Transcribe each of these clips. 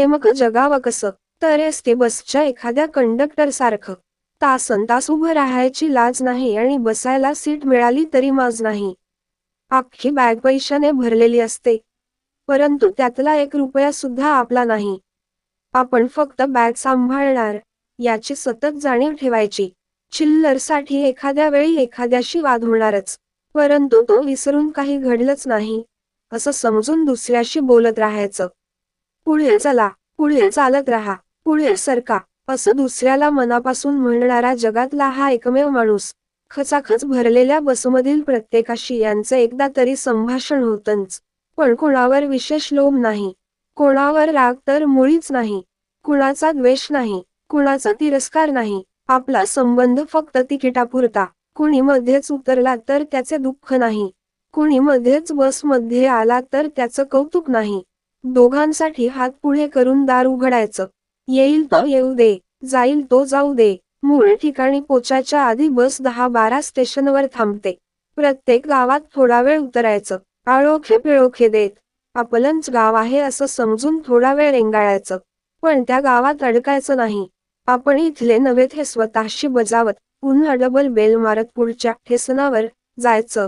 नेमकं जगावं कसं? तर एसटी बसच्या एखाद्या कंडक्टर सारखं. तासनतास उभं राहायची लाज नाही आणि बसायला सीट मिळाली तरी माज नाही. अख्खी बॅग पैशाने भरलेली असते, परंतु त्यातला 1 रुपया सुद्धा आपला नाही. आपण फक्त बॅग सांभाळणार याची सतत जाणीव ठेवायची. चिल्लरसाठी एखाद्या वेळी एखाद्याशी वाद होणारच, परंतु तो विसरून काही घडलंच नाही असं समजून दुसऱ्याशी बोलत राहायचं. पुढे चला, पुढे चालत राहा, पुढे सरका असं दुसऱ्याला मनापासून म्हणणारा जगातला हा एकमेव माणूस. खचाखच भरलेल्या बसमधील प्रत्येकाशी यांचं एकदा तरी संभाषण होतंच, पण कोणावर विशेष लोभ नाही, कोणावर राग तर मुळीच नाही, कुणाचा द्वेष नाही, कुणाचा तिरस्कार नाही. आपला संबंध फक्त तिकिटापुरता. कुणी मध्येच उतरला तर त्याचे दुःख नाही, कुणी मध्येच बसमध्ये आला तर त्याचं कौतुक नाही. दोघांसाठी हात पुढे करून दार उघडायचं. येईल तो येऊ दे, जाईल तो जाऊ दे. मूळ ठिकाणी पोचायच्या आधी बस 10-12 स्टेशनवर थांबते. प्रत्येक गावात थोडा वेळ उतरायचं. आळोखे पिळोखे देत आपलंच गाव आहे असं समजून थोडा वेळ रेंगाळायचं, पण त्या गावात अडकायचं नाही. आपण इथले नव्हे हे स्वतःशी बजावत पुन्हा डबल बेल मारत पुढच्या स्टेशनावर जायचं.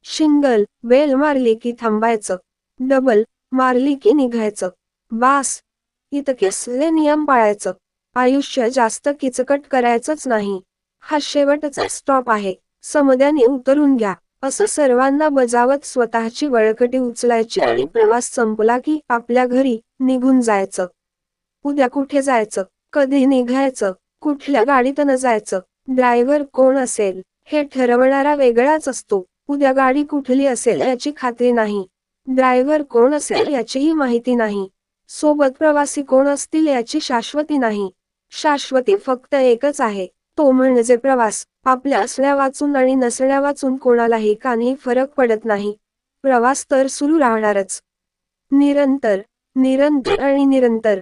शिंगल बेल मारली की थांबायचं, डबल मारली की निघायचं. बास, इतकेसले नियम पाळायचं. आयुष्य जास्त किचकट करायचंच नाही. हा शेवटचा स्टॉप आहे, समद्याने उतरून घ्या असं सर्वांना बजावत स्वतःची वळकटी उचलायची आणि प्रवास संपला की आपल्या घरी निघून जायचं. उद्या कुठे जायचं, कधी निघायचं, कुठल्या गाडीतनं जायचं, ड्रायव्हर कोण असेल हे ठरवणारा वेगळाच असतो. उद्या गाडी कुठली असेल याची खात्री नाही, ड्रायव्हर कोण असेल याचीही माहिती नाही, सोबत प्रवासी कोण असतील याची शाश्वती नाही. शाश्वती फक्त एकच आहे, तो म्हणजे प्रवास. आपल्या असण्या वाचून आणि नसण्या वाचून कोणालाही काहीही फरक पडत नाही. प्रवास तर सुरू राहणारच, निरंतर, निरंतर आणि निरंतर.